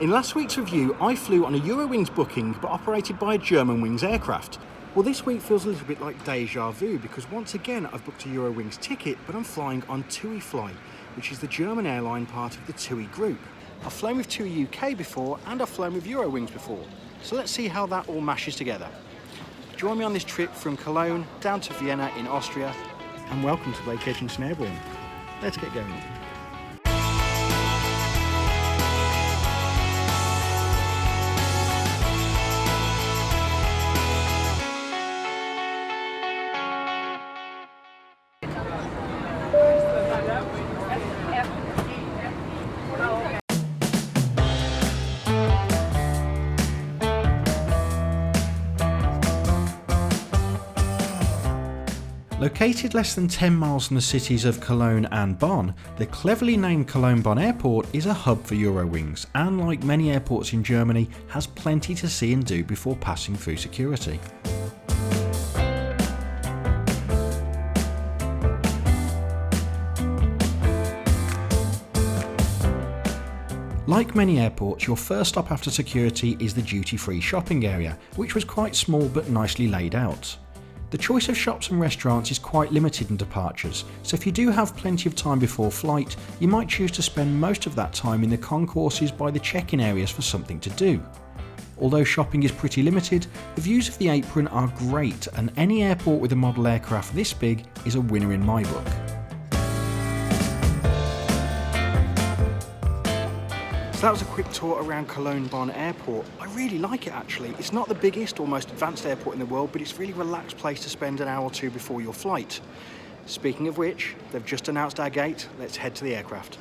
In last week's review, I flew on a Eurowings booking but operated by a Germanwings aircraft. Well, this week feels a little bit like deja vu because once again I've booked a Eurowings ticket, but I'm flying on TUI Fly, which is the German airline part of the TUI group. I've flown with TUI UK before and I've flown with Eurowings before, so let's see how that all mashes together. Join me on this trip from Cologne down to Vienna in Austria, and welcome to Lake Edgington Airborne. Let's get going. Located less than 10 miles from the cities of Cologne and Bonn, the cleverly named Cologne Airport is a hub for Eurowings and, like many airports in Germany, has plenty to see and do before passing through security. Like many airports, your first stop after security is the duty-free shopping area, which was quite small but nicely laid out. The choice of shops and restaurants is quite limited in departures, so if you do have plenty of time before flight, you might choose to spend most of that time in the concourses by the check-in areas for something to do. Although shopping is pretty limited, the views of the apron are great, and any airport with a model aircraft this big is a winner in my book. So that was a quick tour around Cologne Airport. I really like it actually. It's not the biggest or most advanced airport in the world, but it's a really relaxed place to spend an hour or two before your flight. Speaking of which, they've just announced our gate. Let's head to the aircraft.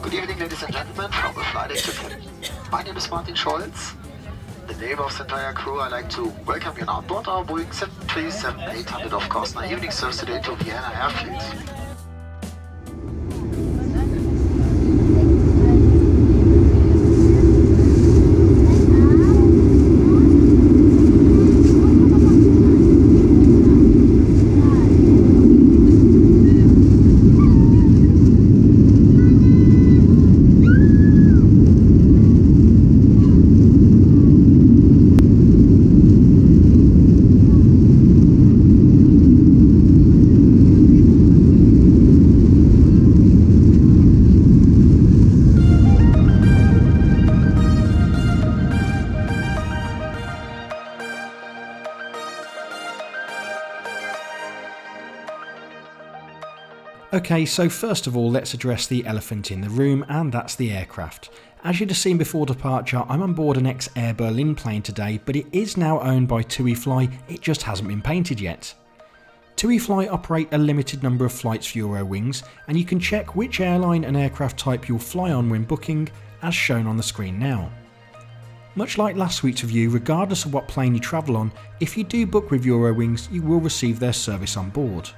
Good evening, ladies and gentlemen, from the flight Edgington. My name is Martin Scholz. In the name of the entire crew, I'd like to welcome you on board our Boeing 737-800 of course on evening service today to Vienna Air Fleet. Okay, so first of all, let's address the elephant in the room, and that's the aircraft. As you'd have seen before departure, I'm on board an ex-Air Berlin plane today, but it is now owned by TUI Fly, it just hasn't been painted yet. TUI Fly operate a limited number of flights for Eurowings, and you can check which airline and aircraft type you'll fly on when booking, as shown on the screen now. Much like last week's review, regardless of what plane you travel on, if you do book with Eurowings, you will receive their service on board.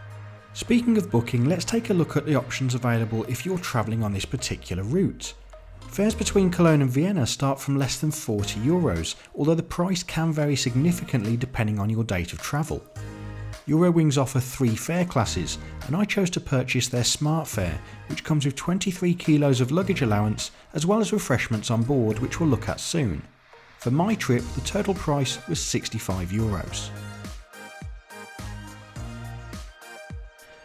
Speaking of booking, let's take a look at the options available if you're travelling on this particular route. Fares between Cologne and Vienna start from less than €40, although the price can vary significantly depending on your date of travel. Eurowings offer 3 fare classes, and I chose to purchase their Smart fare, which comes with 23 kilos of luggage allowance as well as refreshments on board, which we'll look at soon. For my trip, the total price was €65.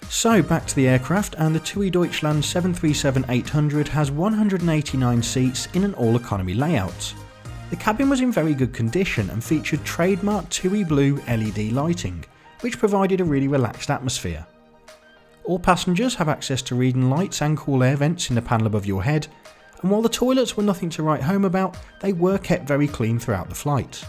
So back to the aircraft, and the TUI Deutschland 737-800 has 189 seats in an all-economy layout. The cabin was in very good condition and featured trademark TUI Blue LED lighting, which provided a really relaxed atmosphere. All passengers have access to reading lights and cool air vents in the panel above your head, and while the toilets were nothing to write home about, they were kept very clean throughout the flight.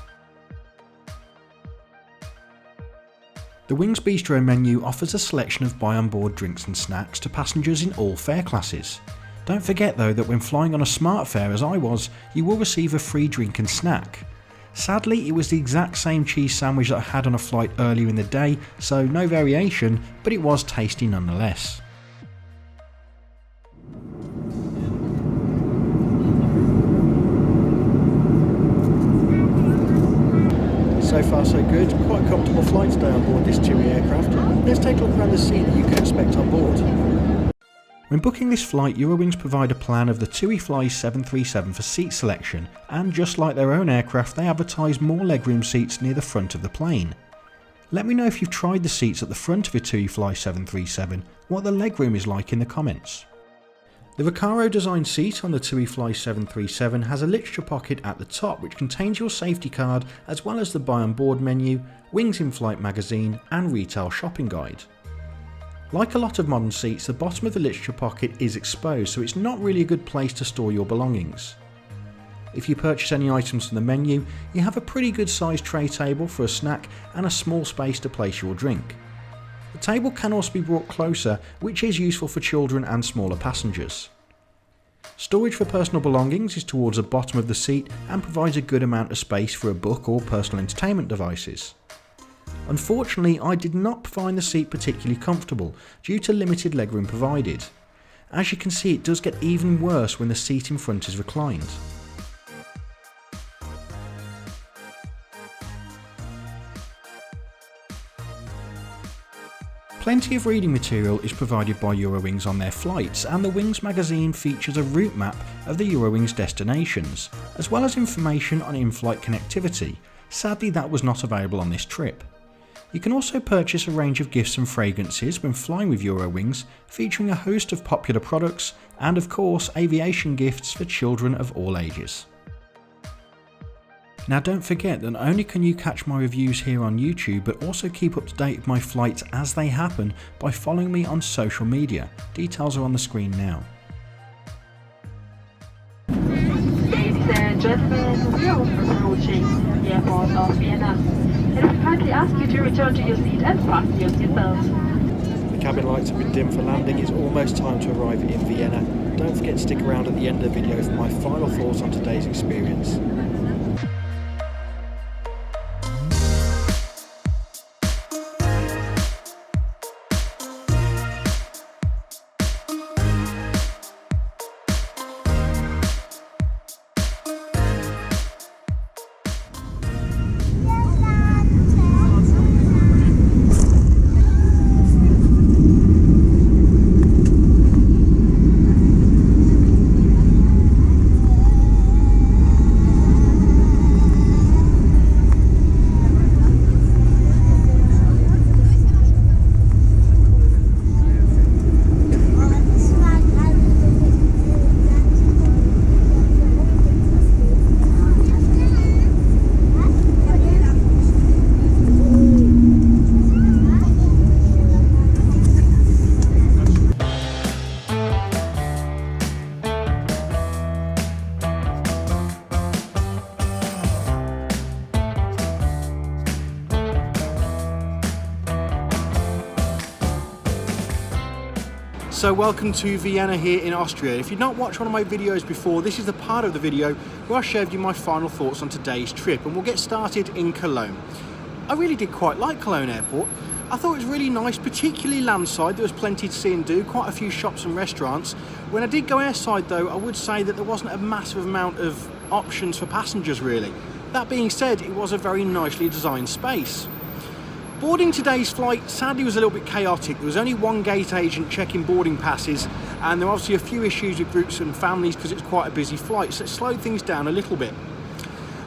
The Wings Bistro menu offers a selection of buy-on-board drinks and snacks to passengers in all fare classes. Don't forget though that when flying on a Smart fare as I was, you will receive a free drink and snack. Sadly, it was the exact same cheese sandwich that I had on a flight earlier in the day, so no variation, but it was tasty nonetheless. So far so good, quite a comfortable flight today on board this TUI aircraft. Let's take a look around the seat that you can expect on board. When booking this flight, Eurowings provide a plan of the TUI Fly 737 for seat selection, and just like their own aircraft, they advertise more legroom seats near the front of the plane. Let me know if you've tried the seats at the front of your TUI Fly 737, what the legroom is like in the comments. The Recaro designed seat on the TUI Fly 737 has a literature pocket at the top which contains your safety card as well as the buy on board menu, Wings in Flight magazine and retail shopping guide. Like a lot of modern seats, the bottom of the literature pocket is exposed, so it's not really a good place to store your belongings. If you purchase any items from the menu, you have a pretty good sized tray table for a snack and a small space to place your drink. The table can also be brought closer, which is useful for children and smaller passengers. Storage for personal belongings is towards the bottom of the seat and provides a good amount of space for a book or personal entertainment devices. Unfortunately, I did not find the seat particularly comfortable due to limited legroom provided. As you can see, it does get even worse when the seat in front is reclined. Plenty of reading material is provided by Eurowings on their flights, and the Wings magazine features a route map of the Eurowings destinations, as well as information on in-flight connectivity. Sadly, that was not available on this trip. You can also purchase a range of gifts and fragrances when flying with Eurowings, featuring a host of popular products and of course aviation gifts for children of all ages. Now don't forget that not only can you catch my reviews here on YouTube, but also keep up to date with my flights as they happen by following me on social media. Details are on the screen now. Ladies and gentlemen, we are approaching the airport of Vienna, and we kindly ask you to return to your seat and fasten your seatbelt. The cabin lights have been dim for landing. It's almost time to arrive in Vienna. Don't forget to stick around at the end of the video for my final thoughts on today's experience. So welcome to Vienna here in Austria. If you've not watched one of my videos before, this is the part of the video where I share with you my final thoughts on today's trip, and we'll get started in Cologne. I really did quite like Cologne Airport. I thought it was really nice, particularly landside. There was plenty to see and do, quite a few shops and restaurants. When I did go airside though, I would say that there wasn't a massive amount of options for passengers really. That being said, it was a very nicely designed space. Boarding today's flight sadly was a little bit chaotic. There was only one gate agent checking boarding passes, and there were obviously a few issues with groups and families because it's quite a busy flight, so it slowed things down a little bit.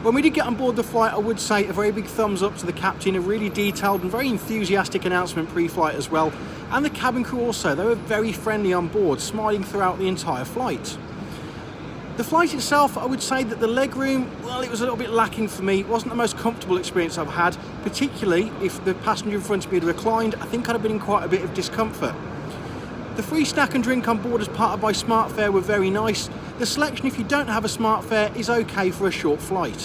When we did get on board the flight, I would say a very big thumbs up to the captain, a really detailed and very enthusiastic announcement pre-flight as well, and the cabin crew also. They were very friendly on board, smiling throughout the entire flight. The flight itself, I would say that the legroom, well, it was a little bit lacking for me. It wasn't the most comfortable experience I've had, particularly if the passenger in front of me had reclined. I think I'd have been in quite a bit of discomfort. The free snack and drink on board as part of my smart fare were very nice. The selection, if you don't have a smart fare, is okay for a short flight.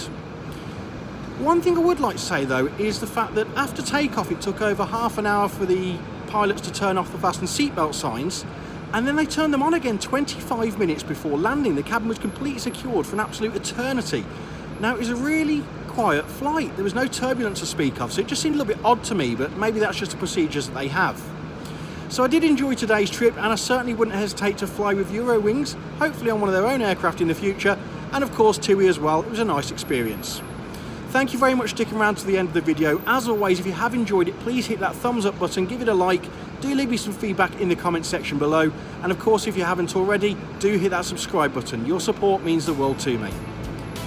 One thing I would like to say though is the fact that after takeoff it took over half an hour for the pilots to turn off the fasten seatbelt signs, and then they turned them on again 25 minutes before landing. The cabin was completely secured for an absolute eternity. Now, it was a really quiet flight. There was no turbulence to speak of, so it just seemed a little bit odd to me, but maybe that's just the procedures that they have. So I did enjoy today's trip, and I certainly wouldn't hesitate to fly with Eurowings, hopefully on one of their own aircraft in the future, and of course TUI as well. It was a nice experience. thank you very much for sticking around to the end of the video. As always, if you have enjoyed it, please hit that thumbs up button, give it a like, do leave me some feedback in the comment section below, and of course if you haven't already, do hit that subscribe button. Your support means the world to me.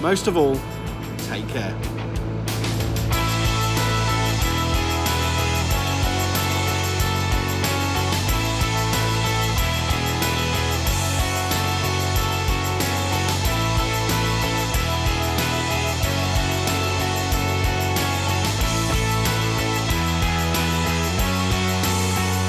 Most of all, take care.